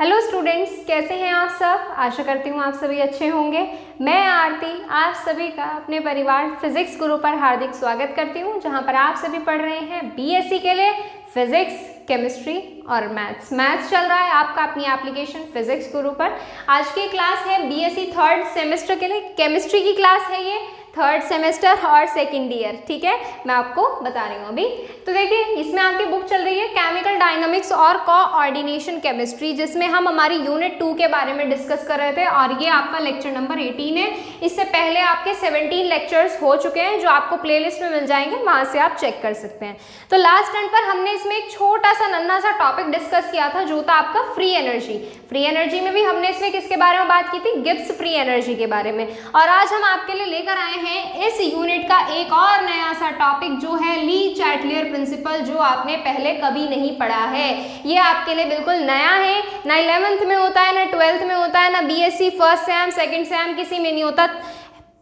Hello students, कैसे हैं आप सब। आशा करती हूँ आप सभी अच्छे होंगे। मैं आरती आप सभी का अपने परिवार फिजिक्स गुरु पर हार्दिक स्वागत करती हूँ, जहाँ पर आप सभी पढ़ रहे हैं बीएससी के लिए फिजिक्स, केमिस्ट्री और मैथ्स चल रहा है आपका अपनी एप्लीकेशन फिजिक्स गुरु पर। आज की क्लास है बीएससी थर्ड सेमेस्टर के लिए, केमिस्ट्री की क्लास है ये, थर्ड सेमेस्टर और सेकेंड ईयर। ठीक है, मैं आपको बता रही हूँ अभी। तो देखिए, इसमें आपकी बुक चल रही है केमिकल डायनामिक्स और कोऑर्डिनेशन केमिस्ट्री, जिसमें हम हमारी यूनिट 2 के बारे में डिस्कस कर रहे थे और ये आपका लेक्चर नंबर 18 है। इससे पहले आपके 17 लेक्चर्स हो चुके हैं जो आपको प्लेलिस्ट में मिल जाएंगे, वहाँ से आप चेक कर सकते हैं। तो लास्ट एंड पर हमने इसमें एक छोटा सा नन्हा सा टॉपिक डिस्कस किया था जो था आपका फ्री एनर्जी। फ्री एनर्जी में भी हमने इसमें किसके बारे में बात की थी, गिब्स फ्री एनर्जी के बारे में। और आज हम आपके लिए लेकर आए हैं इस यूनिट का एक और नया सा टॉपिक जो है ली चैटलियर प्रिंसिपल, जो आपने पहले कभी नहीं पढ़ा है। ये आपके लिए बिल्कुल नया है, ना 11th में होता है, ना 12th में होता है, ना BSc first sem second same किसी में नहीं होता।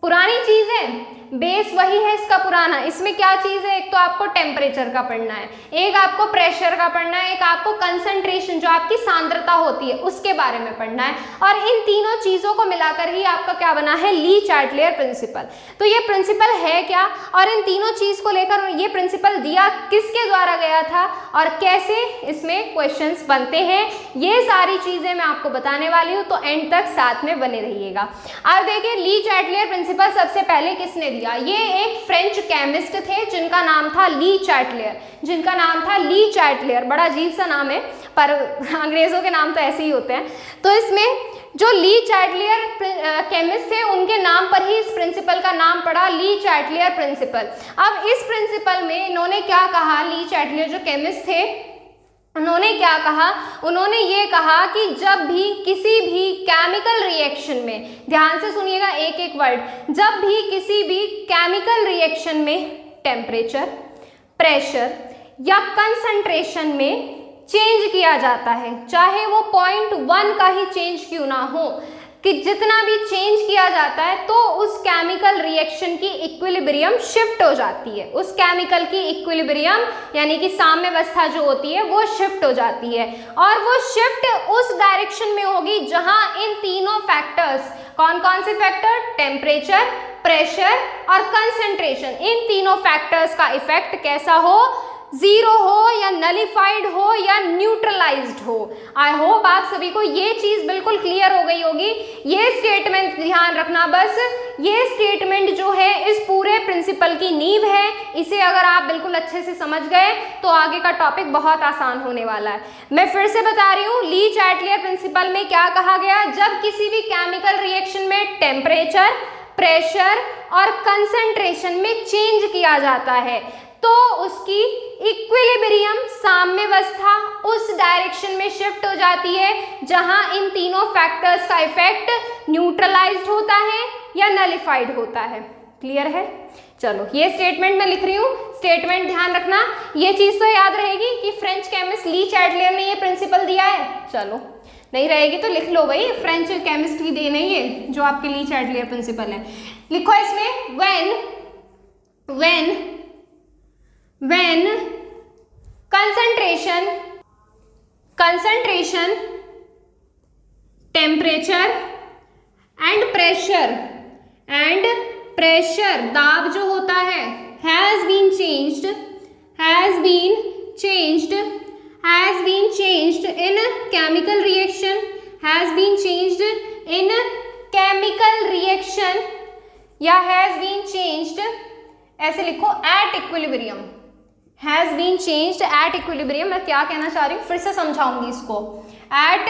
पुरानी चीज है, बेस वही है इसका पुराना। इसमें क्या चीज है, एक तो आपको टेम्परेचर का पढ़ना है, एक आपको प्रेशर का पढ़ना है, एक आपको कंसंट्रेशन जो आपकी सांद्रता होती है उसके बारे में पढ़ना है। और इन तीनों चीजों को मिलाकर ही आपका क्या बना है, ली चैटलियर प्रिंसिपल। तो ये प्रिंसिपल है क्या और इन तीनों चीज को लेकर ये प्रिंसिपल दिया किसके द्वारा गया था और कैसे इसमें क्वेश्चंस बनते हैं, ये सारी चीजें मैं आपको बताने वाली हूँ। तो एंड तक साथ में बने रहिएगा। अब देखिए, ली चैटलियर प्रिंसिपल सबसे पहले किसने दिया। ये एक फ्रेंच केमिस्ट थे जिनका नाम था ली चैटलियर, जिनका नाम था ली चैटलियर। बड़ा अजीब सा नाम है, पर अंग्रेजों के नाम तो ऐसे ही होते हैं। तो इसमें जो ली चैटलियर केमिस्ट थे उनके नाम पर ही इस प्रिंसिपल का नाम पड़ा, ली चैटलियर प्रिंसिपल। अब इस प्रिंसिपल में इन्होंने क्या कहा, ली चैटलियर जो केमिस्ट थे उन्होंने क्या कहा, उन्होंने ये कहा कि जब भी किसी भी केमिकल रिएक्शन में, ध्यान से सुनिएगा एक एक वर्ड, जब भी किसी भी केमिकल रिएक्शन में टेम्परेचर, प्रेशर या कंसंट्रेशन में चेंज किया जाता है, चाहे वो 0.1 का ही चेंज क्यों ना हो, कि जितना भी चेंज किया जाता है तो उस केमिकल रिएक्शन की इक्विलिब्रियम शिफ्ट हो जाती है। उस केमिकल की इक्विलिब्रियम यानी कि साम्यावस्था जो होती है वो शिफ्ट हो जाती है, और वो शिफ्ट उस डायरेक्शन में होगी जहां इन तीनों फैक्टर्स, कौन कौन से फैक्टर, टेम्परेचर, प्रेशर और कंसंट्रेशन, इन तीनों फैक्टर्स का इफेक्ट कैसा हो, जीरो हो या नलिफाइड हो या न्यूट्रलाइज्ड हो। आई होप आप सभी को ये चीज बिल्कुल क्लियर हो गई होगी। ये स्टेटमेंट ध्यान रखना बस, ये स्टेटमेंट जो है इस पूरे प्रिंसिपल की नींव है। इसे अगर आप बिल्कुल अच्छे से समझ गए तो आगे का टॉपिक बहुत आसान होने वाला है। मैं फिर से बता रही हूँ, ली चैटलियर प्रिंसिपल में क्या कहा गया, जब किसी भी केमिकल रिएक्शन में टेम्परेचर, प्रेशर और कंसंट्रेशन में चेंज किया जाता है तो उसकी इक्विलिब्रियम साम्यावस्था उस डायरेक्शन में शिफ्ट हो जाती है जहां इन तीनों फैक्टर्स का इफेक्ट न्यूट्रलाइज्ड होता है या नलिफाइड होता है। क्लियर है? चलो, ये स्टेटमेंट मैं लिख रही हूँ, स्टेटमेंट ध्यान रखना। ये चीज तो याद रहेगी कि फ्रेंच केमिस्ट ली चैटलियर ने ये प्रिंसिपल दिया है। चलो, नहीं रहेगी तो लिख लो भाई, फ्रेंच केमिस्ट की देन है ये जो आपके ली चैटलियर प्रिंसिपल है। लिखो इसमें, when concentration, temperature and pressure दाब जो होता है has been changed in chemical reaction, या has been changed, ऐसे लिखो, at equilibrium, has been changed at equilibrium। मैं क्या कहना चाह रही हूँ, फिर से समझाऊंगी इसको। at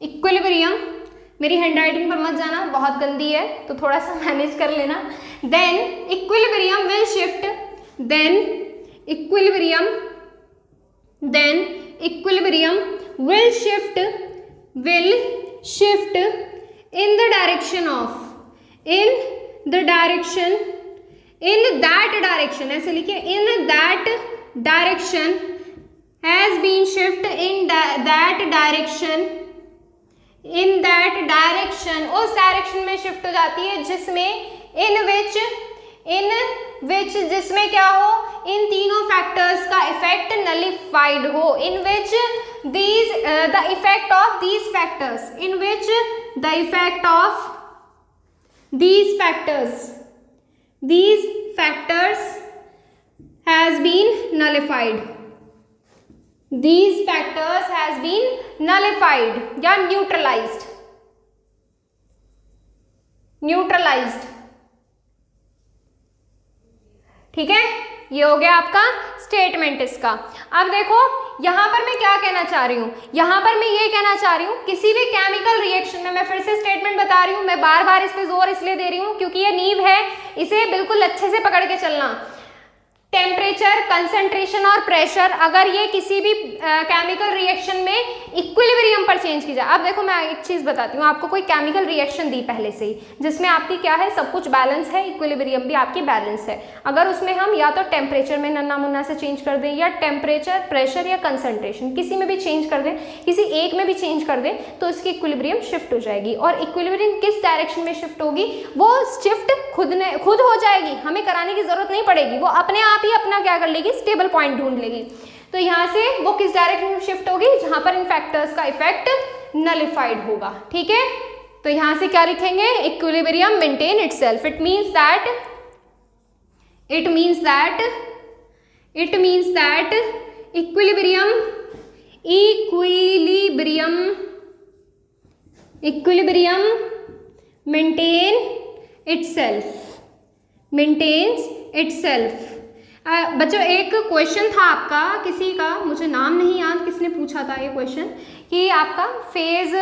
equilibrium, मेरी हैंडराइटिंग पर मत जाना, बहुत गंदी है, तो थोड़ा सा मैनेज कर लेना। then equilibrium will shift in the direction of, in that direction, ऐसे लिखिए, in that direction has been shift in that direction, उस डायरेक्शन में शिफ्ट हो जाती है जिसमें in which इन विच, जिसमें क्या हो, इन तीनों फैक्टर्स का इफेक्ट नलिफाइड हो, इन विच these the effect of these factors, in which the effect of these factors has been nullified, these factors has been nullified या neutralized, ठीक है, ये हो गया आपका स्टेटमेंट इसका। अब देखो यहां पर मैं क्या कहना चाह रही हूं, यहां पर मैं ये कहना चाह रही हूं किसी भी केमिकल रिएक्शन में, मैं फिर से स्टेटमेंट बता रही हूं, मैं बार बार इस पे जोर इसलिए दे रही हूं क्योंकि ये नींव है, इसे बिल्कुल अच्छे से पकड़ के चलना। टेम्परेचर, कंसंट्रेशन और प्रेशर अगर ये किसी भी केमिकल रिएक्शन में इक्विलिब्रियम पर चेंज की जाए। अब देखो मैं एक चीज बताती हूँ आपको, कोई केमिकल रिएक्शन दी पहले से ही जिसमें आपकी क्या है, सब कुछ बैलेंस है, इक्विलिब्रियम भी आपकी बैलेंस है। अगर उसमें हम या तो टेम्परेचर में नन्ना मुन्ना से चेंज कर दें, या टेम्परेचर, प्रेशर या कंसंट्रेशन किसी में भी चेंज कर दें, किसी एक में भी चेंज कर दें, तो इसकी इक्विलिब्रियम शिफ्ट हो जाएगी। और इक्विलिब्रियम किस डायरेक्शन में शिफ्ट होगी, वो शिफ्ट खुद हो जाएगी, हमें कराने की जरूरत नहीं पड़ेगी, वो अपने आप ही अपना क्या कर लेगी, स्टेबल पॉइंट ढूंढ लेगी। तो यहां से वो किस डायरेक्शन में शिफ्ट होगी, जहां पर इन फैक्टर्स का इफेक्ट नलिफाइड होगा, ठीक है। तो यहां से क्या लिखेंगे, equilibrium maintain itself, it means that equilibrium maintains itself। बच्चों एक क्वेश्चन था आपका किसी का, मुझे नाम नहीं याद किसने पूछा था ये क्वेश्चन, कि आपका फेज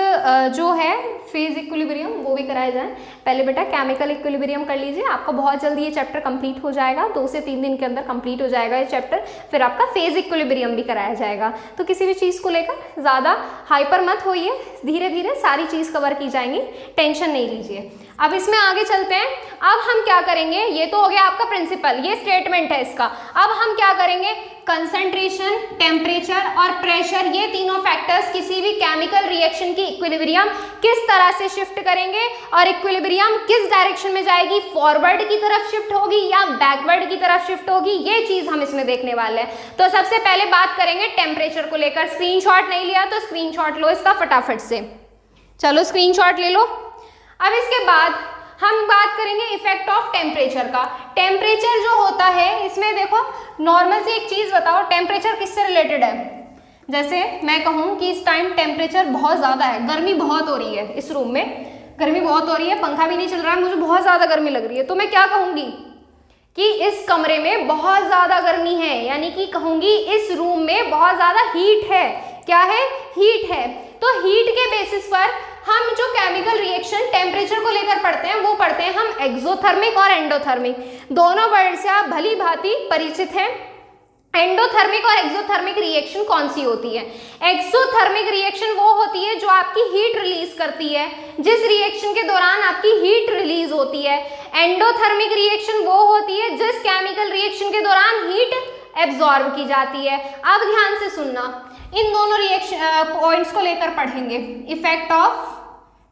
जो है, फेज इक्विलिब्रियम वो भी कराया जाए। पहले बेटा केमिकल इक्विलिब्रियम कर लीजिए, आपका बहुत जल्दी ये चैप्टर कंप्लीट हो जाएगा, 2 से 3 दिन के अंदर कंप्लीट हो जाएगा ये चैप्टर। फिर आपका फेज इक्विलिब्रियम भी कराया जाएगा। तो किसी भी चीज़ को लेकर ज़्यादा हाइपर मत होइए, धीरे धीरे सारी चीज़ कवर की जाएंगी, टेंशन नहीं लीजिए। अब इसमें आगे चलते हैं। अब हम क्या करेंगे, ये तो हो गया आपका प्रिंसिपल, ये स्टेटमेंट है इसका। अब हम क्या करेंगे, कंसंट्रेशन, टेम्परेचर और प्रेशर, ये तीनों फैक्टर्स किसी भी केमिकल रिएक्शन की इक्विलिब्रियम किस तरह से शिफ्ट करेंगे, और इक्विलिब्रियम किस डायरेक्शन में जाएगी, फॉरवर्ड की तरफ शिफ्ट होगी या बैकवर्ड की तरफ शिफ्ट होगी, ये चीज हम इसमें देखने वाले हैं। तो सबसे पहले बात करेंगे टेम्परेचर को लेकर। स्क्रीनशॉट नहीं लिया तो स्क्रीनशॉट लो इसका फटाफट से, चलो स्क्रीनशॉट ले लो। अब इसके बाद हम बात करेंगे इफेक्ट ऑफ टेम्परेचर का। टेम्परेचर जो होता है, इसमें देखो नॉर्मल से एक चीज बताओ, टेम्परेचर किससे रिलेटेड है। जैसे मैं कहूँ कि इस टाइम टेम्परेचर बहुत ज़्यादा है, गर्मी बहुत हो रही है, इस रूम में गर्मी बहुत हो रही है, पंखा भी नहीं चल रहा है, मुझे बहुत ज़्यादा गर्मी लग रही है, तो मैं क्या कहूँगी कि इस कमरे में बहुत ज़्यादा गर्मी है, यानी कि कहूँगी इस रूम में बहुत ज़्यादा हीट है। क्या है, हीट है। तो हीट के बेसिस पर हम जो केमिकल रिएक्शन टेम्परेचर को लेकर पढ़ते हैं, वो पढ़ते हैं हम एक्सोथर्मिक और एंडोथर्मिक। दोनों वर्ड से आप भली भांति परिचित हैं। एंडोथर्मिक और एक्सोथर्मिक रिएक्शन कौन सी होती है? एक्सोथर्मिक रिएक्शन वो होती है जो आपकी हीट रिलीज करती है, जिस रिएक्शन के दौरान आपकी हीट रिलीज होती है। एंडोथर्मिक रिएक्शन वो होती है जिस केमिकल रिएक्शन के दौरान हीट एब्जॉर्ब की जाती है। अब ध्यान से सुनना, इन दोनों रिएक्शन पॉइंट्स को लेकर पढ़ेंगे। इफेक्ट ऑफ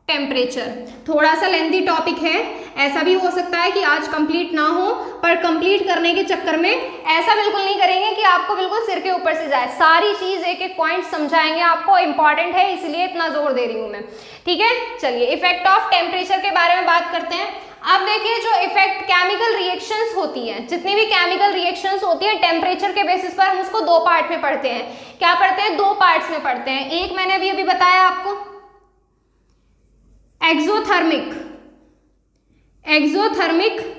टेम्परेचर थोड़ा सा लेंथी टॉपिक है, ऐसा भी हो सकता है कि आज कंप्लीट ना हो, पर कंप्लीट करने के चक्कर में ऐसा बिल्कुल नहीं करेंगे कि आपको बिल्कुल सिर के ऊपर से जाए। सारी चीज एक एक पॉइंट समझाएंगे आपको, इंपॉर्टेंट है इसलिए इतना जोर दे रही हूं मैं, ठीक है। चलिए इफेक्ट ऑफ टेम्परेचर के बारे में बात करते हैं। अब देखिए जो इफेक्ट केमिकल रिएक्शंस होती हैं, जितनी भी केमिकल रिएक्शंस होती है टेम्परेचर के बेसिस पर हम उसको 2 पार्ट में पढ़ते हैं। क्या पढ़ते हैं? 2 पार्ट्स में पढ़ते हैं। एक मैंने अभी बताया आपको, एक्सोथर्मिक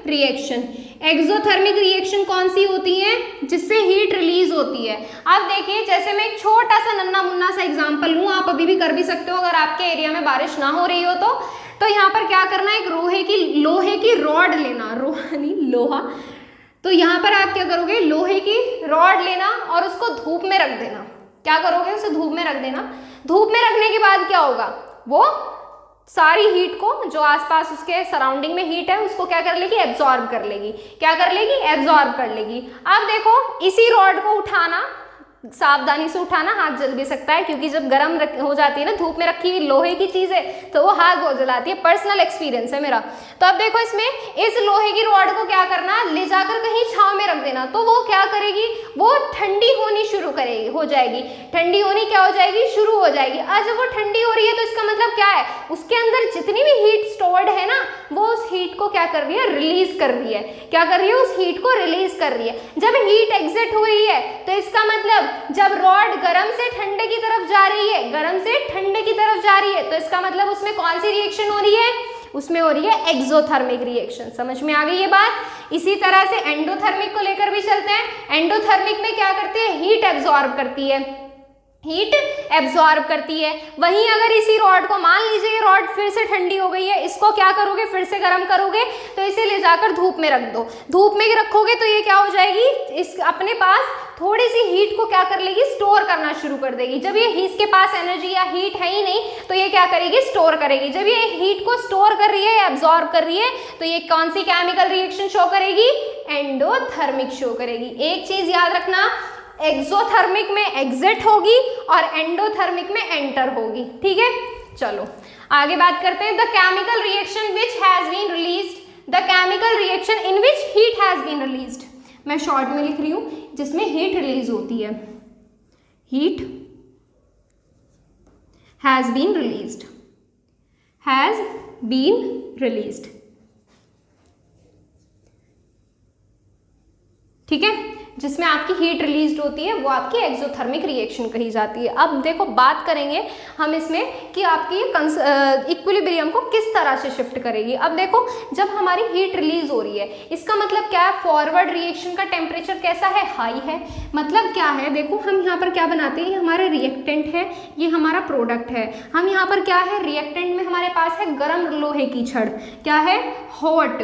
रिएक्शन। एक्सोथर्मिक रिएक्शन कौन सी होती है? जिससे हीट रिलीज होती है। अब देखिए जैसे मैं एक छोटा सा नन्ना मुन्ना सा एग्जांपल लूँ, आप अभी भी कर भी सकते हो अगर आपके एरिया में बारिश ना हो रही हो तो यहाँ पर क्या करना है, एक लोहे की रॉड लेना, लोहा। तो यहाँ पर आप क्या करोगे, लोहे की रॉड लेना और उसको धूप में रख देना। क्या करोगे, उसे धूप में रख देना। धूप में रखने के बाद क्या होगा, वो सारी हीट को, जो आसपास उसके सराउंडिंग में हीट है, उसको क्या कर लेगी, एब्जॉर्ब कर लेगी। क्या कर लेगी, एब्जॉर्ब कर लेगी। अब देखो इसी रॉड को उठाना, सावधानी से उठाना, हाथ जल भी सकता है, क्योंकि जब गर्म हो जाती है ना, धूप में रखी हुई लोहे की चीज़ है तो वो हाथ बहुत जलाती है। पर्सनल एक्सपीरियंस है मेरा। तो अब देखो इसमें इस लोहे की रॉड को क्या करना, ले जाकर कहीं छांव में रख देना, तो वो क्या करेगी, वो ठंडी होनी शुरू करेगी, हो जाएगी, ठंडी होनी क्या हो जाएगी, शुरू हो जाएगी। आज जब वो ठंडी हो रही है तो इसका मतलब क्या है, उसके अंदर जितनी भी हीट स्टोर्ड है ना, वो उस हीट को क्या कर रही है, रिलीज कर रही है। क्या कर रही है, उस हीट को रिलीज कर रही है। जब हीट एग्जिट हो रही है तो इसका मतलब जब रॉड गर्म से ठंडे की तरफ जा रही है, गर्म से ठंडे की तरफ जा रही है, तो इसका मतलब उसमें कौन सी रिएक्शन हो रही है, उसमें हो रही है एक्सोथर्मिक रिएक्शन। समझ में आ गई ये बात। इसी तरह से एंडोथर्मिक को लेकर भी चलते हैं। एंडोथर्मिक में क्या करती है, हीट एब्जॉर्ब करती है, हीट एब्जॉर्ब करती है। वहीं अगर इसी रॉड को, मान लीजिए ये रॉड फिर से ठंडी हो गई है, इसको क्या करोगे, फिर से गर्म करोगे, तो इसे ले जाकर धूप में रख दो। धूप में रखोगे तो ये क्या हो जाएगी, इस अपने पास थोड़ी सी हीट को क्या कर लेगी, स्टोर करना शुरू कर देगी। जब ये इसके पास एनर्जी या हीट है ही नहीं तो ये क्या करेगी, स्टोर करेगी। जब ये हीट को स्टोर कर रही है, एब्जॉर्ब कर रही है, तो ये कौन सी केमिकल रिएक्शन शो करेगी, एंडोथर्मिक शो करेगी। एक चीज याद रखना, एक्सोथर्मिक में एग्जिट होगी और एंडोथर्मिक में एंटर होगी। ठीक है, चलो आगे बात करते हैं। The chemical reaction which has been released, the chemical reaction in which heat has been released. मैं शॉर्ट में लिख रही हूं, जिसमें हीट रिलीज होती है, heat has been released, has been released. ठीक है, जिसमें आपकी हीट रिलीज होती है वो आपकी एक्सोथर्मिक रिएक्शन कही जाती है। अब देखो बात करेंगे हम इसमें कि आपकी इक्विलिब्रियम को किस तरह से शिफ्ट करेगी। अब देखो जब हमारी हीट रिलीज हो रही है, इसका मतलब क्या है, फॉरवर्ड रिएक्शन का टेम्परेचर कैसा है, हाई है। मतलब क्या है, देखो हम यहाँ पर क्या बनाते हैं, ये हमारा रिएक्टेंट है, ये हमारा प्रोडक्ट है। हम यहाँ पर क्या है, रिएक्टेंट में हमारे पास है गर्म लोहे की छड़, क्या है, हॉट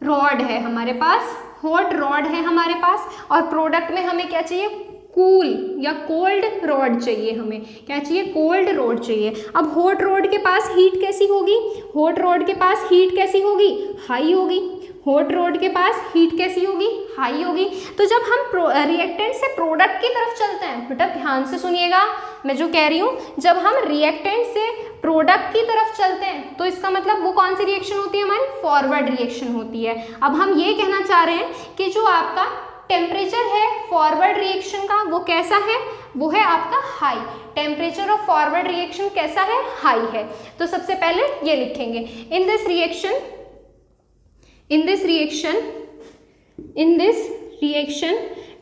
रॉड है हमारे पास, हॉट रॉड है हमारे पास, और प्रोडक्ट में हमें क्या चाहिए, कूल या कोल्ड रॉड चाहिए। हमें क्या चाहिए, कोल्ड रॉड चाहिए। अब हॉट रॉड के पास हीट कैसी होगी, हॉट रॉड के पास हीट कैसी होगी, हाई होगी। हॉट रॉड के पास हीट कैसी होगी, हाई होगी। तो जब हम रिएक्टेंट से प्रोडक्ट की तरफ चलते हैं, बेटा ध्यान से सुनिएगा मैं जो कह रही हूँ, जब हम रिएक्टेंट से प्रोडक्ट की तरफ चलते हैं तो इसका मतलब वो कौन सी रिएक्शन होती है, हमारी फॉरवर्ड रिएक्शन होती है। अब हम ये कहना चाह रहे हैं कि जो आपका टेम्परेचर है फॉरवर्ड रिएक्शन का वो कैसा है, वो है आपका high. Temperature of forward reaction कैसा है, हाई है। तो सबसे पहले ये लिखेंगे, in this reaction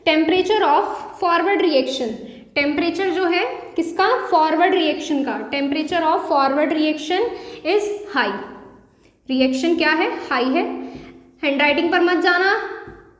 temperature of forward reaction, temperature जो है किसका, फॉरवर्ड रिएक्शन का, temperature of forward reaction is high. Reaction क्या है, हाई है। हैंडराइटिंग पर मत जाना,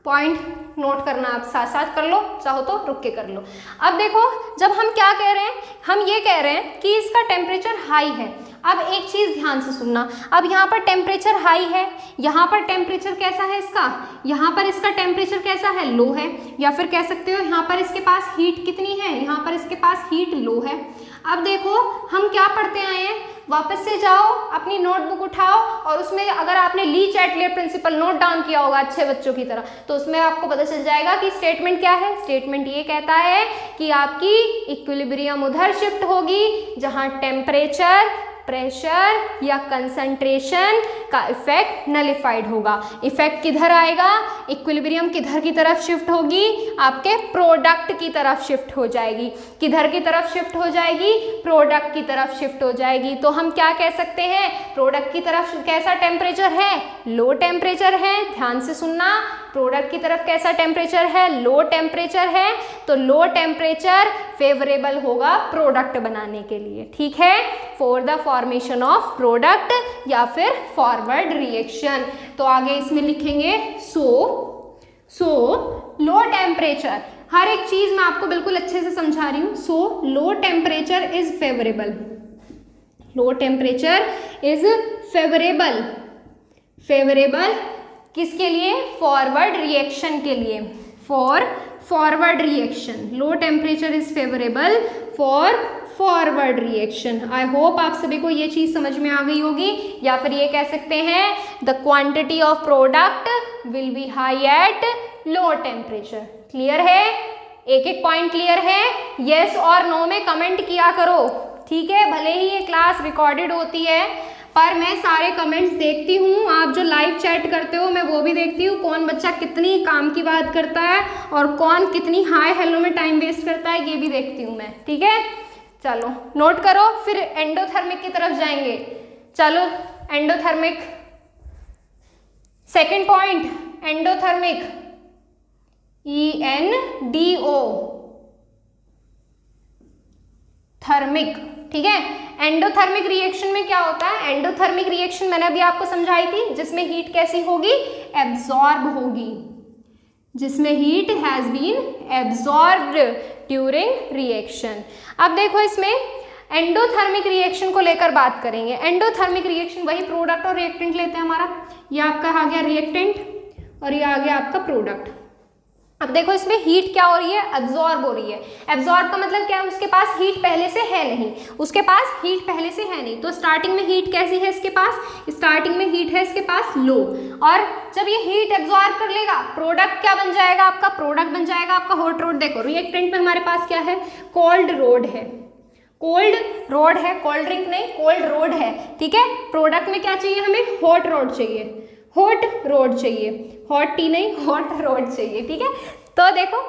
पॉइंट नोट करना आप साथ साथ कर लो, चाहो तो रुक के कर लो। अब देखो जब हम क्या कह रहे हैं, हम ये कह रहे हैं कि इसका टेम्परेचर हाई है। अब एक चीज ध्यान से सुनना, अब यहाँ पर टेम्परेचर हाई है, यहाँ पर टेम्परेचर कैसा है इसका, यहाँ पर इसका टेम्परेचर कैसा है, लो है। या फिर कह सकते हो यहाँ पर इसके पास हीट कितनी है, यहाँ पर इसके पास हीट लो है। अब देखो हम क्या पढ़ते आए हैं, वापस से जाओ अपनी नोटबुक उठाओ और उसमें अगर आपने ली चैटले प्रिंसिपल नोट डाउन किया होगा अच्छे बच्चों की तरह, तो उसमें आपको पता चल जाएगा कि स्टेटमेंट क्या है। स्टेटमेंट ये कहता है कि आपकी इक्विलिब्रियम उधर शिफ्ट होगी जहां टेम्परेचर, प्रेशर या कंसंट्रेशन का इफेक्ट नलिफाइड होगा। इफेक्ट किधर आएगा, इक्विलिब्रियम किधर की तरफ शिफ्ट होगी, आपके प्रोडक्ट की तरफ शिफ्ट हो जाएगी। किधर की तरफ शिफ्ट हो जाएगी, प्रोडक्ट की तरफ शिफ्ट हो जाएगी। तो हम क्या कह सकते हैं, प्रोडक्ट की तरफ कैसा टेम्परेचर है, लो टेम्परेचर है। ध्यान से सुनना, प्रोडक्ट की तरफ कैसा टेम्परेचर है, लो टेम्परेचर है। तो लो टेम्परेचर फेवरेबल होगा प्रोडक्ट बनाने के लिए, ठीक है, for the formation of product या फिर फॉरवर्ड रिएक्शन। तो आगे इसमें लिखेंगे सो लो टेम्परेचर, हर एक चीज मैं आपको बिल्कुल अच्छे से समझा रही हूँ। So low temperature is favourable, low temperature is favourable, favourable किसके लिए, फॉरवर्ड रिएक्शन के लिए, for forward reaction. Low temperature is favourable for forward reaction. I hope आप सभी को ये चीज समझ में आ गई होगी। या फिर ये कह सकते हैं the quantity of product will be high at low temperature. Clear है, एक एक पॉइंट क्लियर है? यस और नो में कमेंट किया करो, ठीक है? भले ही ये क्लास रिकॉर्डेड होती है पर मैं सारे कमेंट्स देखती हूँ, आप जो लाइव चैट करते हो मैं वो भी देखती हूँ, कौन बच्चा कितनी काम की बात करता है और कौन कितनी हाय हेलो में टाइम वेस्ट करता है ये भी देखती हूँ मैं, ठीक है? चलो नोट करो, फिर एंडोथर्मिक की तरफ जाएंगे। चलो endothermic, second point endothermic, ENDO thermic, ठीक है? एंडोथर्मिक रिएक्शन में क्या होता है? एंडोथर्मिक रिएक्शन मैंने अभी आपको समझाई थी, जिसमें हीट कैसी होगी? एब्जॉर्ब होगी, जिसमें heat has been absorbed during reaction. अब देखो इसमें एंडोथर्मिक रिएक्शन को लेकर बात करेंगे। एंडोथर्मिक रिएक्शन वही प्रोडक्ट और रिएक्टेंट लेते हैं हमारा, ये आपका आ गया रिएक्टेंट और ये आ गया आपका प्रोडक्ट। अब देखो इसमें हीट क्या हो रही है? एब्जॉर्ब हो रही है। एब्जॉर्ब का मतलब क्या है? उसके पास हीट पहले से है नहीं, उसके पास हीट पहले से है नहीं, तो स्टार्टिंग में हीट कैसी है इसके पास? स्टार्टिंग में हीट है इसके पास लो, और जब ये हीट एब्जॉर्ब कर लेगा प्रोडक्ट क्या बन जाएगा आपका? प्रोडक्ट बन जाएगा आपका हॉट रोड। देखो रिएक्टेंट में हमारे पास क्या है? कोल्ड रोड है, कोल्ड रोड है, कोल्ड ड्रिंक नहीं कोल्ड रोड है, ठीक है? प्रोडक्ट में क्या चाहिए हमें? हॉट रोड चाहिए, हॉट रोड चाहिए, हॉट टी नहीं हॉट रोड चाहिए, ठीक है? तो देखो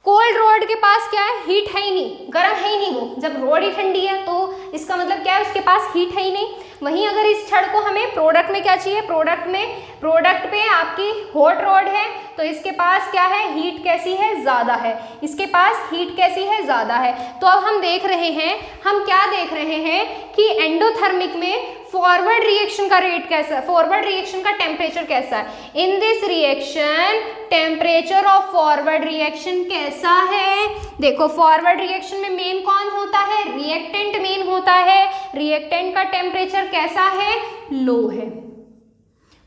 कोल्ड रोड के पास क्या है? हीट है ही नहीं, गर्म है ही नहीं वो, जब रोड ही ठंडी है तो इसका मतलब क्या है? उसके पास हीट है ही नहीं। वहीं अगर इस छड़ को हमें प्रोडक्ट में क्या चाहिए? प्रोडक्ट पे आपकी हॉट रोड है तो इसके पास क्या है? हीट कैसी है? ज़्यादा है, इसके पास हीट कैसी है? ज़्यादा है। तो अब हम देख रहे हैं, हम क्या देख रहे हैं कि एंडोथर्मिक में फॉरवर्ड रिएक्शन का रेट कैसा है? फॉरवर्ड रिएक्शन का टेम्परेचर कैसा है? In this reaction temperature of forward reaction कैसा है? देखो फॉरवर्ड रिएक्शन में मेन कौन होता है? रिएक्टेंट मेन होता है। रिएक्टेंट का टेम्परेचर कैसा है? लो है।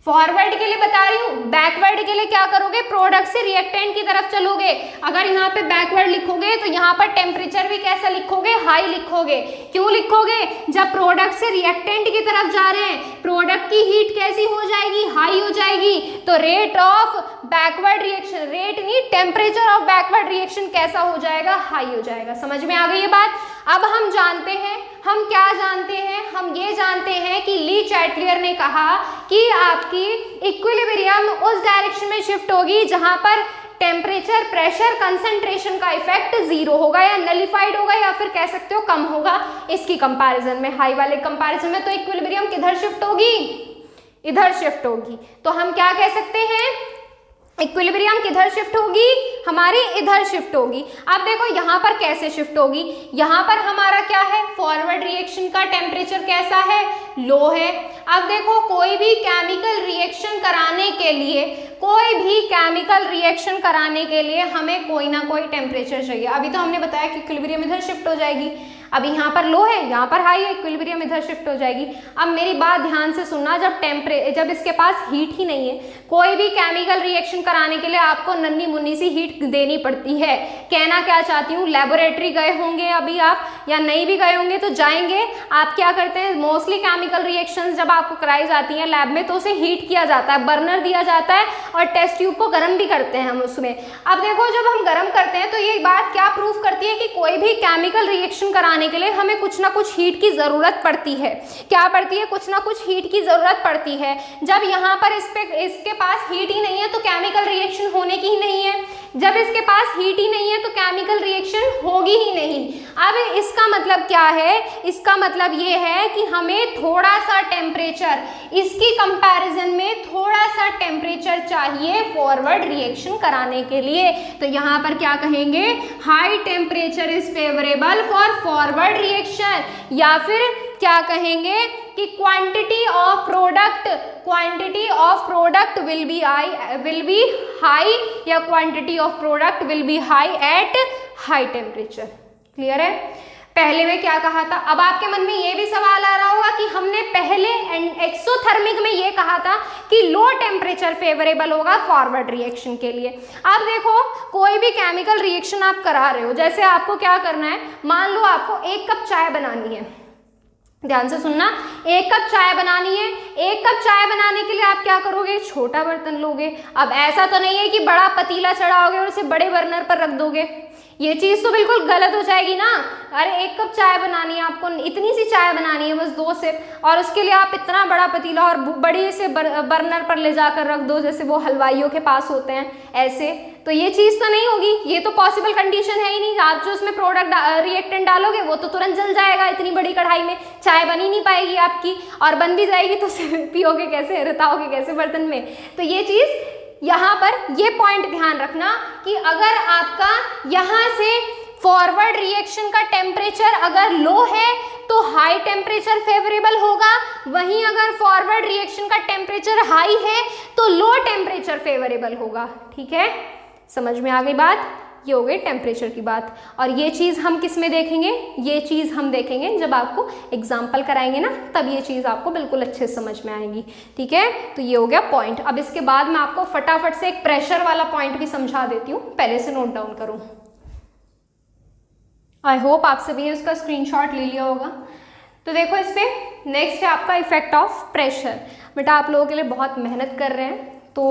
फॉरवर्ड के लिए बता रही हूँ, बैकवर्ड के लिए क्या करोगे? प्रोडक्ट से रिएक्टेंट की तरफ चलोगे। अगर यहाँ पे बैकवर्ड लिखोगे तो यहाँ पर टेम्परेचर भी कैसा लिखोगे? हाई लिखोगे। क्यों लिखोगे? जब प्रोडक्ट से रिएक्टेंट की तरफ जा रहे हैं प्रोडक्ट की हीट कैसी हो जाएगी? हाई हो जाएगी। तो rate of backward reaction, rate नहीं टेम्परेचर ऑफ बैकवर्ड रिएक्शन कैसा हो जाएगा? हाई हो जाएगा। समझ में आ गई ये बात? अब हम जानते हैं, हम क्या जानते हैं? हम ये जानते हैं कि ली चैटलियर ने कहा कि आपकी इक्विलिब्रियम उस डायरेक्शन में शिफ्ट होगी जहां पर टेम्परेचर प्रेशर कंसंट्रेशन का इफेक्ट जीरो होगा या नलिफाइड होगा या फिर कह सकते हो कम होगा इसकी कंपैरिजन में। हाई वाले कंपैरिजन में तो इक्विलिब्रियम किधर शिफ्ट होगी? इधर शिफ्ट होगी। तो हम क्या कह सकते हैं? इक्विलिब्रियम किधर शिफ्ट होगी? हमारी इधर शिफ्ट होगी। अब देखो यहाँ पर कैसे शिफ्ट होगी? यहाँ पर हमारा क्या है? फॉरवर्ड रिएक्शन का टेम्परेचर कैसा है? लो है। अब देखो कोई भी केमिकल रिएक्शन कराने के लिए, कोई भी केमिकल रिएक्शन कराने के लिए हमें कोई ना कोई टेम्परेचर चाहिए। अभी तो हमने बताया कि इक्विलिब्रियम इधर शिफ्ट हो जाएगी। अभी यहाँ पर लो है, यहाँ पर हाई है, इक्विलिब्रियम इधर शिफ्ट हो जाएगी। अब मेरी बात जब सुनना, जब इसके पास हीट ही नहीं है, कोई भी केमिकल रिएक्शन कराने के लिए आपको नन्ही मुन्नी सी हीट देनी पड़ती है। कहना क्या चाहती हूँ, लेबोरेटरी गए होंगे अभी आप, या नहीं भी गए होंगे तो जाएंगे। आप क्या करते हैं? मोस्टली केमिकल रिएक्शंस जब आपको कराई जाती हैं लैब में तो उसे हीट किया जाता है, बर्नर दिया जाता है और टेस्ट ट्यूब को गर्म भी करते हैं हम उसमें। अब देखो जब हम गर्म करते हैं तो ये बात क्या प्रूफ करती है कि कोई भी केमिकल रिएक्शन कराने के लिए हमें कुछ ना कुछ हीट की जरूरत पड़ती है। क्या पड़ती है? कुछ ना कुछ हीट की जरूरत पड़ती है। जब यहाँ पर इसके पास हीट ही नहीं है तो केमिकल रिएक्शन होने की ही नहीं है। जब इसके पास हीट ही नहीं है तो केमिकल रिएक्शन होगी ही नहीं। अब इसका मतलब क्या है? इसका मतलब ये है कि हमें थोड़ा सा टेम्परेचर, इसकी कंपैरिजन में थोड़ा सा टेम्परेचर चाहिए फॉरवर्ड रिएक्शन कराने के लिए। तो यहाँ पर क्या कहेंगे? High temperature is favourable for forward reaction, या फिर क्या कहेंगे कि quantity of product will be high या quantity of product will be high at high temperature. Clear है? पहले में क्या कहा था? अब आपके मन में ये भी सवाल आ रहा होगा कि हमने पहले एक्सोथर्मिक में ये कहा था कि लो टेम्परेचर फेवरेबल होगा फॉरवर्ड रिएक्शन के लिए। अब देखो कोई भी केमिकल रिएक्शन आप करा रहे हो, जैसे आपको क्या करना है, मान लो आपको 1 कप चाय बनानी है। ध्यान से सुनना, 1 कप चाय बनानी है। 1 कप चाय बनाने के लिए आप क्या करोगे? छोटा बर्तन लोगे। अब ऐसा तो नहीं है कि बड़ा पतीला चढ़ाओगे और उसे बड़े बर्नर पर रख दोगे। ये चीज़ तो बिल्कुल गलत हो जाएगी ना। अरे 1 कप चाय बनानी है आपको, इतनी सी चाय बनानी है, बस 2 सिप, और उसके लिए आप इतना बड़ा पतीला और बड़ी से बर्नर पर ले जाकर रख दो, जैसे वो हलवाइयों के पास होते हैं ऐसे, तो ये चीज़ तो नहीं होगी। ये तो पॉसिबल कंडीशन है ही नहीं। आप जो उसमें प्रोडक्ट रिएक्टेंट डालोगे वो तो तुरंत जल जाएगा। इतनी बड़ी कढ़ाई में चाय बन ही नहीं पाएगी आपकी, और बन भी जाएगी तो पियोगे कैसे, रिताओगे कैसे बर्तन में। तो ये चीज़ यहाँ पर ये पॉइंट ध्यान रखना कि अगर आपका यहाँ से फॉरवर्ड रिएक्शन का टेम्परेचर अगर लो है तो हाई टेम्परेचर फेवरेबल होगा, वहीं अगर फॉरवर्ड रिएक्शन का टेम्परेचर हाई है तो लो टेम्परेचर फेवरेबल होगा। ठीक है, समझ में आ गई बात। ये हो गई टेम्परेचर की बात। और ये चीज़ हम किस में देखेंगे, ये चीज़ हम देखेंगे जब आपको एग्जाम्पल कराएंगे ना, तब ये चीज़ आपको बिल्कुल अच्छे से समझ में आएगी। ठीक है, तो ये हो गया पॉइंट। अब इसके बाद मैं आपको फटाफट से एक प्रेशर वाला पॉइंट भी समझा देती हूँ, पहले से नोट डाउन करो। आई होप आप सभी ने उसका स्क्रीनशॉट ले लिया होगा। तो देखो इस पर नेक्स्ट है आपका इफेक्ट ऑफ प्रेशर। बेटा आप लोगों के लिए बहुत मेहनत कर रहे हैं, तो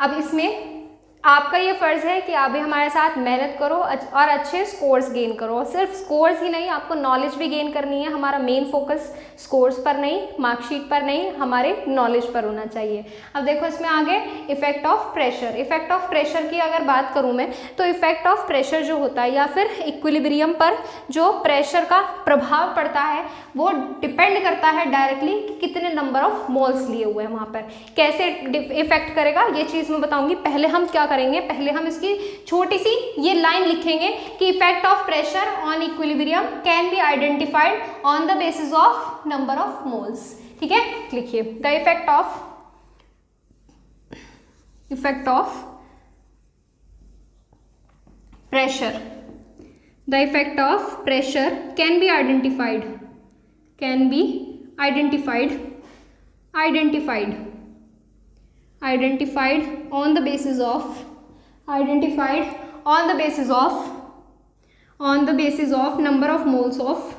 अब इसमें आपका ये फ़र्ज़ है कि आप भी हमारे साथ मेहनत करो और अच्छे स्कोर्स गेन करो। सिर्फ स्कोर्स ही नहीं, आपको नॉलेज भी गेन करनी है। हमारा मेन फोकस स्कोर्स पर नहीं, मार्कशीट पर नहीं, हमारे नॉलेज पर होना चाहिए। अब देखो इसमें आगे effect of pressure. Effect of pressure की अगर बात करूँ मैं, तो इफेक्ट ऑफ प्रेशर जो होता है या फिर इक्विलिब्रियम पर जो प्रेशर का प्रभाव पड़ता है वो डिपेंड करता है डायरेक्टली कि कितने नंबर ऑफ मोल्स लिए हुए हैं वहाँ पर, कैसे इफेक्ट करेगा ये चीज़ मैं बताऊँगी। पहले हम क्या करेंगे, पहले हम इसकी छोटी सी ये लाइन लिखेंगे कि effect of pressure on equilibrium can be identified on the basis of number of moles. ठीक है, लिखिए the effect of pressure, the effect of pressure can be identified on the basis of number of moles of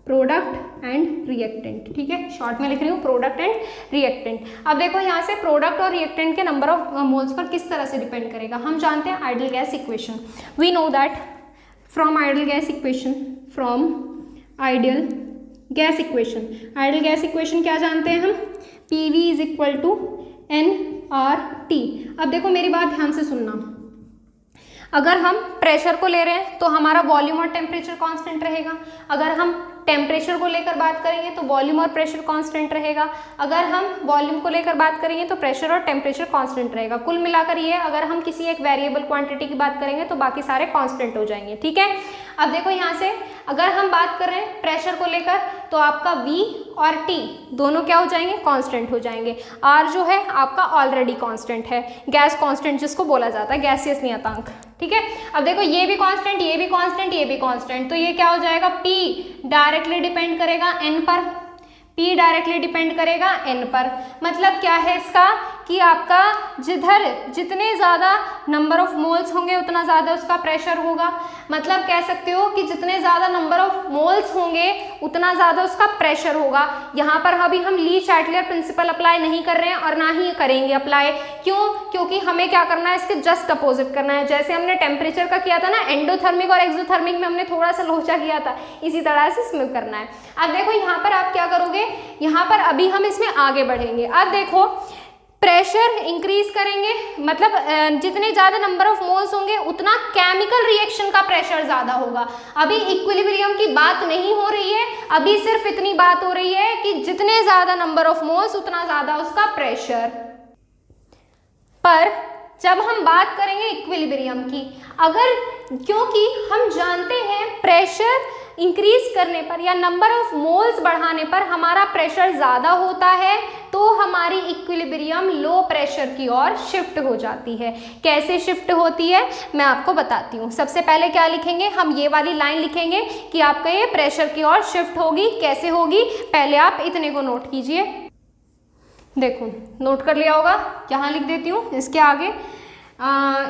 product and reactant. ठीक है, short में लिख रही हूँ product and reactant. अब देखो यहाँ से प्रोडक्ट और रिएक्टेंट के नंबर ऑफ मोल्स पर किस तरह से डिपेंड करेगा। हम जानते हैं ideal gas equation, we know that from ideal gas equation क्या जानते हैं हम, PV is equal to nRT। अब देखो मेरी बात ध्यान से सुनना, अगर हम प्रेशर को ले रहे हैं तो हमारा वॉल्यूम और टेम्परेचर कांस्टेंट रहेगा। अगर हम टेम्परेचर को लेकर बात करेंगे तो वॉल्यूम और प्रेशर कांस्टेंट रहेगा। अगर हम वॉल्यूम को लेकर बात करेंगे तो प्रेशर और टेम्परेचर कांस्टेंट रहेगा। कुल मिलाकर ये, अगर हम किसी एक वेरिएबल क्वांटिटी की बात करेंगे तो बाकी सारे कांस्टेंट हो जाएंगे। ठीक है, अब देखो यहाँ से अगर हम बात कर रहे हैं प्रेशर को लेकर तो आपका V और T दोनों क्या हो जाएंगे, कांस्टेंट हो जाएंगे। R जो है आपका ऑलरेडी कांस्टेंट है, गैस कांस्टेंट जिसको बोला जाता है, गैसियस नियतांक। ठीक है, अब देखो ये भी कांस्टेंट, ये भी कांस्टेंट, ये भी कांस्टेंट, तो ये क्या हो जाएगा, P डायरेक्टली डिपेंड करेगा N पर, P डायरेक्टली डिपेंड करेगा N पर। मतलब क्या है इसका कि आपका जिधर जितने ज़्यादा नंबर ऑफ मोल्स होंगे उतना ज़्यादा उसका प्रेशर होगा। मतलब कह सकते हो कि जितने ज़्यादा नंबर ऑफ मोल्स होंगे उतना ज़्यादा उसका प्रेशर होगा। यहाँ पर अभी हम ली चैटलियर प्रिंसिपल अप्लाई नहीं कर रहे हैं और ना ही करेंगे अप्लाई। क्यों? क्योंकि हमें क्या करना है, इसके जस्ट अपोजिट करना है। जैसे हमने टेम्परेचर का किया था ना, एंडोथर्मिक और एक्सोथर्मिक में हमने थोड़ा सा लोचा किया था, इसी तरह से इसमें करना है। अब देखो यहाँ पर आप क्या करोगे, यहाँ पर अभी हम इसमें आगे बढ़ेंगे। अब देखो प्रेशर इंक्रीज करेंगे, मतलब जितने ज़्यादा नंबर ऑफ मोल्स होंगे उतना केमिकल रिएक्शन का प्रेशर ज़्यादा होगा। अभी इक्विलिब्रियम की बात नहीं हो रही है, अभी सिर्फ इतनी बात हो रही है कि जितने ज़्यादा नंबर ऑफ मोल्स उतना ज़्यादा उसका प्रेशर। पर जब हम बात करेंगे इक्विलिब्रियम की, अगर क्योंकि हम जानते हैं प्रेशर इंक्रीज करने पर या नंबर ऑफ मोल्स बढ़ाने पर हमारा प्रेशर ज़्यादा होता है, तो हमारी इक्विलिब्रियम लो प्रेशर की ओर शिफ्ट हो जाती है। कैसे शिफ्ट होती है मैं आपको बताती हूँ। सबसे पहले क्या लिखेंगे, हम ये वाली लाइन लिखेंगे कि आपका ये प्रेशर की ओर शिफ्ट होगी। कैसे होगी, पहले आप इतने को नोट कीजिए। देखो नोट कर लिया होगा, यहाँ लिख देती हूँ इसके आगे।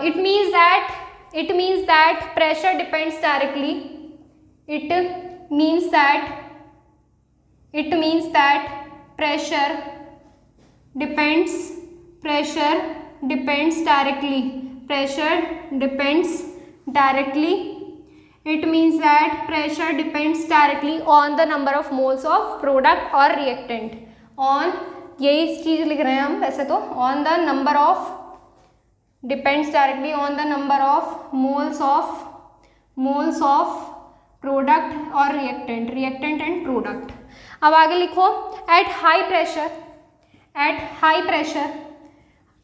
It means that pressure depends directly, it means that pressure depends, pressure depends directly, pressure depends directly, it means that pressure depends directly on the number of moles of product or reactant, on यही चीज लिख रहे हैं हम वैसे तो, on the number of, depends directly on the number of moles of product or reactant, reactant and product। अब आगे लिखो at high pressure,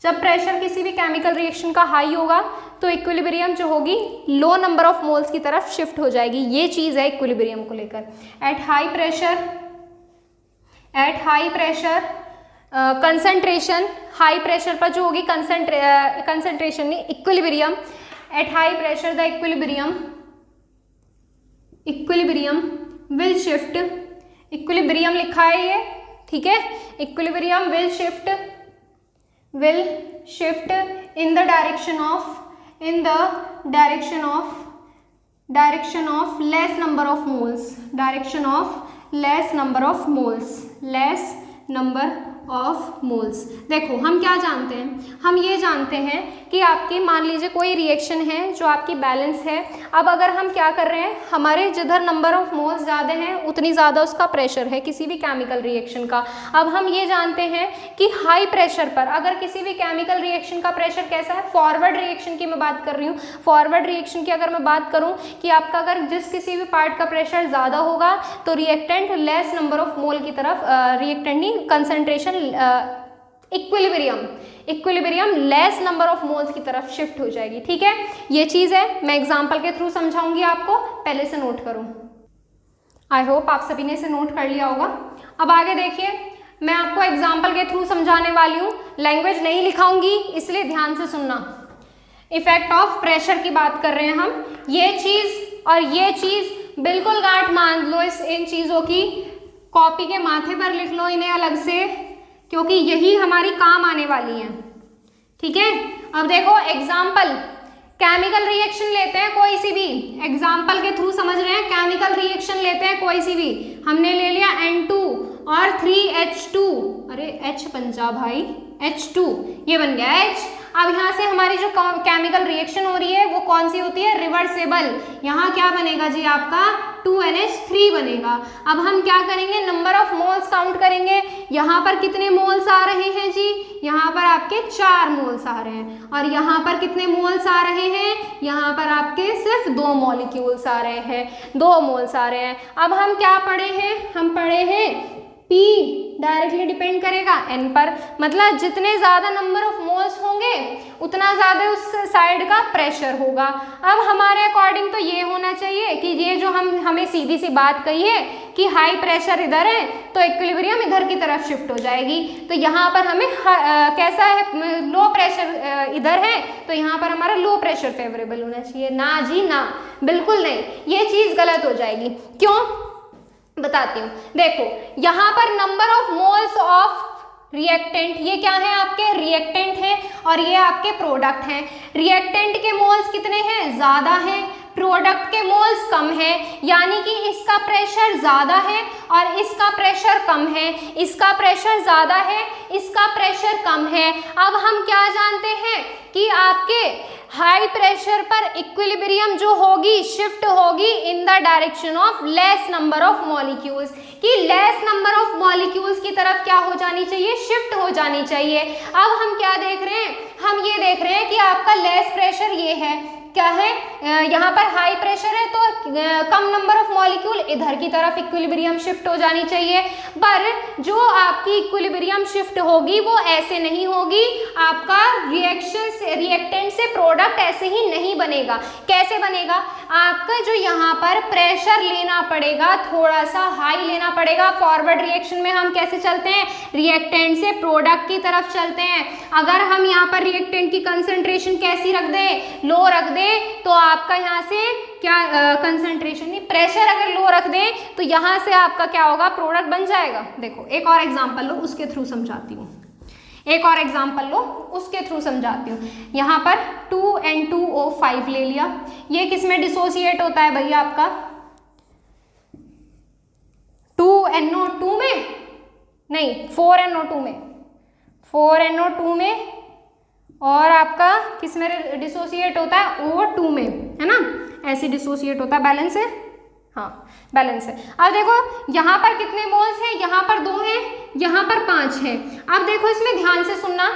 जब प्रेशर किसी भी केमिकल रिएक्शन का हाई होगा तो इक्विलिब्रियम जो होगी लो नंबर ऑफ मोल्स की तरफ शिफ्ट हो जाएगी। ये चीज है इक्विलिब्रियम को लेकर। At high pressure concentration, high pressure पर जो होगी कंसंट्रेशन नहीं, equilibrium. At high pressure the equilibrium will shift, equilibrium लिखा है ये, ठीक है। Equilibrium will shift in the direction of less number of moles, देखो हम क्या जानते हैं, हम ये जानते हैं कि आपकी मान लीजिए कोई रिएक्शन है जो आपकी बैलेंस है। अब अगर हम क्या कर रहे हैं, हमारे जिधर नंबर ऑफ मोल्स ज़्यादा हैं उतनी ज़्यादा उसका प्रेशर है किसी भी केमिकल रिएक्शन का। अब हम ये जानते हैं कि हाई प्रेशर पर अगर किसी भी केमिकल रिएक्शन का प्रेशर कैसा है, फॉरवर्ड रिएक्शन की मैं बात कर रही हूँ, फॉरवर्ड रिएक्शन की अगर मैं बात करूँ कि आपका अगर जिस किसी भी पार्ट का प्रेशर ज़्यादा होगा तो reactant less number of mole की तरफ, रिएक्टेंट नहीं concentration, equilibrium less number of moles की तरफ शिफ्ट हो जाएगी, ठीक है। ये चीज है, मैं एग्जांपल के थ्रू समझाऊंगी आपको, पहले से नोट करो। आई होप आप सभी ने इसे नोट कर लिया होगा। अब आगे देखिए, मैं आपको एग्जांपल के थ्रू समझाने वाली हूँ, लैंग्वेज नहीं लिखाऊंगी इसलिए ध्यान से सुनना। इफेक्ट ऑफ प्रेशर की बात कर रहे हैं हम, ये चीज और ये चीज बिल्कुल गांठ मान लो, इन चीजों की कॉपी के माथे पर लिख लो इन्हें अलग से, क्योंकि यही हमारी काम आने वाली है, ठीक है। अब देखो एग्जाम्पल, केमिकल रिएक्शन लेते हैं कोई सी भी, एग्जाम्पल के थ्रू समझ रहे हैं, केमिकल रिएक्शन लेते हैं कोई सी भी, हमने ले लिया N2 और 3H2, अरे H बन जा भाई, H2 ये बन गया H। अब यहाँ से हमारी जो केमिकल रिएक्शन हो रही है वो कौन सी होती है, रिवर्सेबल। यहाँ क्या बनेगा जी आपका 2NH3 बनेगा। अब हम क्या करेंगे, नंबर ऑफ मोल्स काउंट करेंगे। यहाँ पर कितने मोल्स आ रहे हैं जी, यहाँ पर आपके 4 मोल्स आ रहे हैं, और यहाँ पर कितने मोल्स आ रहे हैं, यहाँ पर आपके सिर्फ 2 मॉलिक्यूल्स आ रहे हैं, 2 मोल्स आ रहे हैं। अब हम क्या पढ़े हैं, हम पढ़े हैं P डायरेक्टली डिपेंड करेगा N पर, मतलब जितने ज़्यादा नंबर ऑफ मोल्स होंगे उतना ज़्यादा उस साइड का प्रेशर होगा। अब हमारे अकॉर्डिंग तो ये होना चाहिए कि ये जो हमें सीधी सी बात कही है कि हाई प्रेशर इधर है तो इक्विलिब्रियम इधर की तरफ शिफ्ट हो जाएगी, तो यहाँ पर हमें कैसा है, लो प्रेशर इधर है तो यहाँ पर हमारा लो प्रेशर फेवरेबल होना चाहिए। ना जी ना, बिल्कुल नहीं, ये चीज़ गलत हो जाएगी। क्यों बताती हूँ, देखो यहाँ पर number of moles of reactant, ये क्या है आपके रिएक्टेंट है और ये आपके प्रोडक्ट हैं। रिएक्टेंट के मोल्स कितने हैं, ज़्यादा हैं, प्रोडक्ट के मोल्स कम है, यानी कि इसका प्रेशर ज़्यादा है और इसका प्रेशर कम है, इसका प्रेशर ज़्यादा है, इसका प्रेशर कम है। अब हम क्या जानते हैं कि आपके हाई प्रेशर पर इक्विलिब्रियम जो होगी शिफ्ट होगी in the direction of less number of molecules, कि लेस नंबर ऑफ मॉलिक्यूल्स की तरफ क्या हो जानी चाहिए, शिफ्ट हो जानी चाहिए। अब हम क्या देख रहे हैं, हम ये देख रहे हैं कि आपका लेस प्रेशर ये है, क्या है, यहाँ पर हाई प्रेशर है तो कम नंबर ऑफ मॉलिक्यूल इधर की तरफ इक्विलिब्रियम शिफ्ट हो जानी चाहिए। पर जो आपकी इक्विलिब्रियम शिफ्ट होगी वो ऐसे नहीं होगी, आपका रिएक्टेंट से प्रोडक्ट ऐसे ही नहीं बनेगा। कैसे बनेगा, आपका जो यहाँ पर प्रेशर लेना पड़ेगा, थोड़ा सा हाई लेना पड़ेगा। फॉरवर्ड रिएक्शन में हम कैसे चलते हैं, रिएक्टेंट से प्रोडक्ट की तरफ चलते हैं। अगर हम यहाँ पर रिएक्टेंट की कंसंट्रेशन कैसी रख दें, लो रख दें, तो आपका यहाँ से क्या कंसंट्रेशन नहीं, प्रेशर अगर लो रख दें तो यहाँ से आपका क्या होगा, प्रोडक्ट बन जाएगा। देखो एक और एग्जांपल लो, उसके थ्रू समझाती हूँ, एक और एग्जांपल लो उसके थ्रू समझाती हूँ। यहाँ पर 2N2O5 ले लिया, ये किस में डिसोसिएट होता है भैया आपका, 2NO2 में नहीं, 4NO2 में, 4NO2 में, और आपका किस में डिसोसिएट होता है, O2 में, है ना, ऐसे डिसोसिएट होता है। बैलेंस है, हाँ बैलेंस है। अब देखो यहाँ पर कितने मोल्स हैं, यहाँ पर 2 हैं, यहाँ पर 5 हैं। अब देखो इसमें ध्यान से सुनना,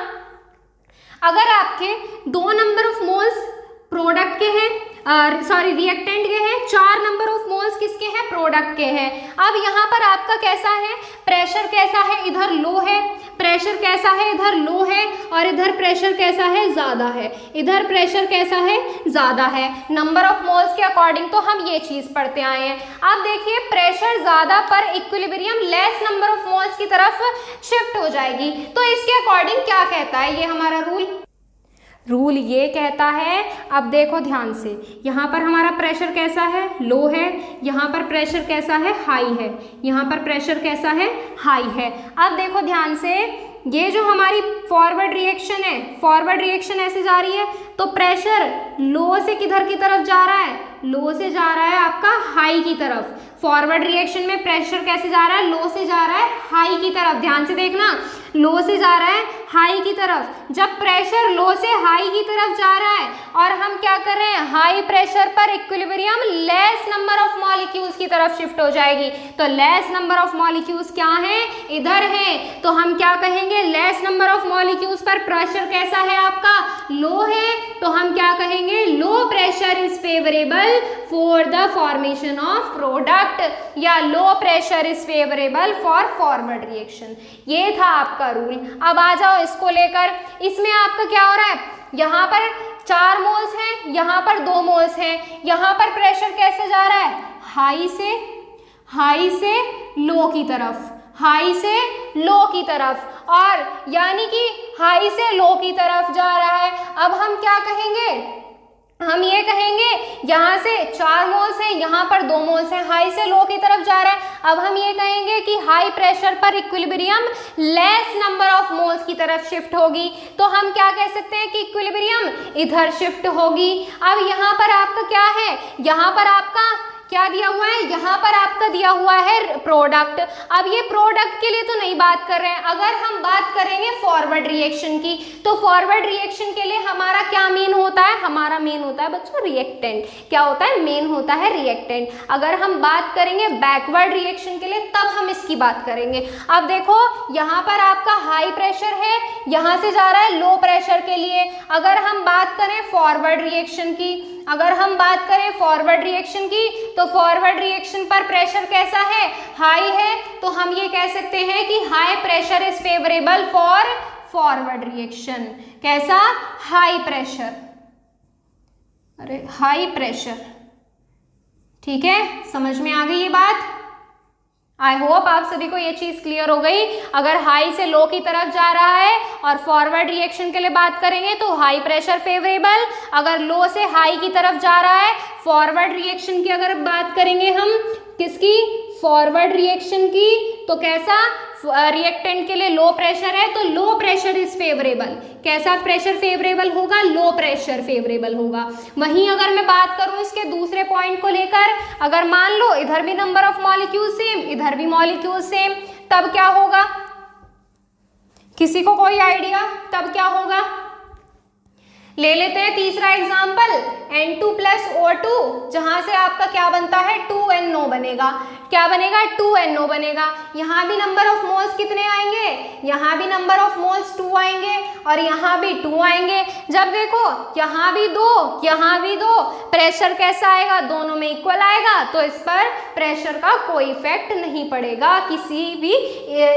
अगर आपके 2 नंबर ऑफ मोल्स प्रोडक्ट के हैं, सॉरी रिएक्टेंट के हैं, 4 नंबर ऑफ मोल्स किसके हैं, प्रोडक्ट के हैं। अब यहाँ पर आपका कैसा है, प्रेशर कैसा है, इधर लो है, प्रेशर कैसा है, इधर लो है, और इधर प्रेशर कैसा है, ज्यादा है, इधर प्रेशर कैसा है, ज्यादा है। नंबर ऑफ मोल्स के अकॉर्डिंग तो हम ये चीज पढ़ते आए हैं। अब देखिए प्रेशर ज्यादा पर equilibrium less number of moles की तरफ शिफ्ट हो जाएगी। तो इसके अकॉर्डिंग क्या कहता है ये हमारा रूल ये कहता है, अब देखो ध्यान से, यहाँ पर हमारा प्रेशर कैसा है, लो है, यहाँ पर प्रेशर कैसा है, हाई है, यहाँ पर प्रेशर कैसा है, हाई है। अब देखो ध्यान से, ये जो हमारी फॉरवर्ड रिएक्शन है, फॉरवर्ड रिएक्शन ऐसे जा रही है, तो प्रेशर लो से किधर की तरफ जा रहा है, लो से जा रहा है आपका हाई की तरफ। फॉरवर्ड रिएक्शन में प्रेशर कैसे जा रहा है, लो से जा रहा है हाई की तरफ। ध्यान से देखना, लो से जा रहा है हाई की तरफ। जब प्रेशर लो से हाई की तरफ जा रहा है और हम क्या कर रहे हैं, हाई प्रेशर पर equilibrium less number of molecules की तरफ शिफ्ट हो जाएगी। तो लेस नंबर ऑफ मॉलिक्यूल्स क्या है, इधर है, तो हम क्या कहेंगे, लेस नंबर ऑफ मॉलिक्यूल्स पर प्रेशर कैसा है आपका, लो है, तो हम क्या कहेंगे, low pressure is favourable for the formation of product, या low pressure is favourable for forward reaction. ये था आपका रूल। अब आ जाओ इसको लेकर, इसमें आपका क्या हो रहा है, यहाँ पर 4 मोल्स हैं, यहाँ पर 2 मोल्स हैं, यहाँ पर प्रेशर कैसे जा रहा है, हाई से लो की तरफ, हाई से लो की तरफ, और यानी कि हाई से लो की तरफ जा रहा है। अब हम क्या कहेंगे, हम ये कहेंगे यहाँ से 4 मोल्स हैं, यहाँ पर 2 मोल्स हैं, हाई से लो की तरफ जा रहा है। अब हम ये कहेंगे कि हाई प्रेशर पर equilibrium less number of moles की तरफ शिफ्ट होगी। तो हम क्या कह सकते हैं कि इक्विलिब्रियम इधर शिफ्ट होगी। अब यहाँ पर आपका क्या है, यहाँ पर आपका क्या दिया हुआ है, यहाँ पर आपका दिया हुआ है प्रोडक्ट। अब ये प्रोडक्ट के लिए तो नहीं बात कर रहे हैं, अगर हम बात करेंगे फॉरवर्ड रिएक्शन की, तो फॉरवर्ड रिएक्शन के लिए हमारा क्या मेन होता है, हमारा मेन होता है बच्चों रिएक्टेंट। क्या होता है, मेन होता है रिएक्टेंट। अगर हम बात करेंगे बैकवर्ड रिएक्शन के लिए, तब हम इसकी बात करेंगे। अब देखो यहाँ पर आपका हाई प्रेशर है, यहाँ से जा रहा है लो प्रेशर के लिए। अगर हम बात करें फॉरवर्ड रिएक्शन की, अगर हम बात करें फॉरवर्ड रिएक्शन की, तो फॉरवर्ड रिएक्शन पर प्रेशर कैसा है, हाई है, तो हम ये कह सकते हैं कि high pressure is favourable for forward reaction. कैसा, हाई प्रेशर, अरे हाई प्रेशर, ठीक है, समझ में आ गई ये बात। आई होप आप सभी को ये चीज क्लियर हो गई। अगर हाई से लो की तरफ जा रहा है और फॉरवर्ड रिएक्शन के लिए बात करेंगे तो हाई प्रेशर फेवरेबल, अगर लो से हाई की तरफ जा रहा है फॉरवर्ड रिएक्शन की अगर बात करेंगे हम, किसकी, फॉरवर्ड रिएक्शन की, तो कैसा, रिएक्टेंट के लिए लो प्रेशर है, तो लो प्रेशर इज फेवरेबल। कैसा प्रेशर फेवरेबल होगा, लो प्रेशर फेवरेबल होगा। वहीं अगर मैं बात करूं इसके दूसरे पॉइंट को लेकर, अगर मान लो इधर भी नंबर ऑफ मॉलिक्यूल सेम, इधर भी मॉलिक्यूल सेम, तब क्या होगा, किसी को कोई आइडिया, तब क्या होगा। ले लेते हैं तीसरा एग्जाम्पल, N2+O2, जहां से आपका क्या बनता है, 2NO बनेगा। क्या बनेगा, 2NO बनेगा। यहाँ भी नंबर ऑफ मोल्स कितने आएंगे, यहाँ भी नंबर ऑफ मोल्स 2 आएंगे और यहाँ भी 2 आएंगे। जब देखो यहाँ भी 2, यहाँ भी 2, प्रेशर कैसा आएगा, दोनों में इक्वल आएगा, तो इस पर प्रेशर का कोई इफेक्ट नहीं पड़ेगा किसी भी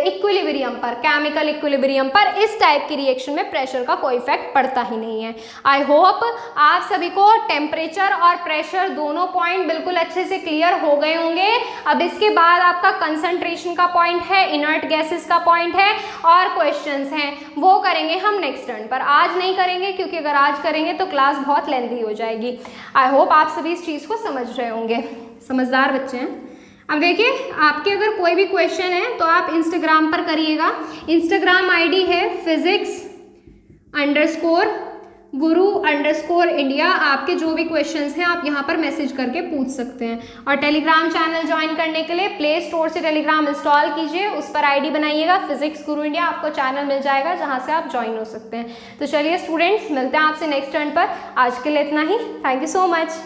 इक्विलिब्रियम पर, केमिकल इक्विलिब्रियम पर। इस टाइप की रिएक्शन में प्रेशर का कोई इफेक्ट पड़ता ही नहीं है। आई होप आप सभी को टेम्परेचर और प्रेशर दोनों पॉइंट बिल्कुल अच्छे से क्लियर हो गए होंगे। अब इसके बाद आपका कंसंट्रेशन का पॉइंट है, इनर्ट गैसेस का पॉइंट है और क्वेश्चंस हैं, वो करेंगे हम नेक्स्ट टर्न पर। आज नहीं करेंगे क्योंकि अगर आज करेंगे तो क्लास बहुत लेंथी हो जाएगी। आई होप आप सभी इस चीज़ को समझ रहे होंगे, समझदार बच्चे हैं। अब देखिए आपके अगर कोई भी क्वेश्चन है तो आप इंस्टाग्राम पर करिएगा। इंस्टाग्राम आईडी है physics_, guru_India। आपके जो भी क्वेश्चंस हैं आप यहाँ पर मैसेज करके पूछ सकते हैं। और टेलीग्राम चैनल ज्वाइन करने के लिए प्ले स्टोर से टेलीग्राम इंस्टॉल कीजिए, उस पर आईडी बनाइएगा फिजिक्स गुरु इंडिया, आपको चैनल मिल जाएगा जहाँ से आप ज्वाइन हो सकते हैं। तो चलिए स्टूडेंट्स, मिलते हैं आपसे नेक्स्ट टर्न पर। आज के लिए इतना ही। Thank you so much.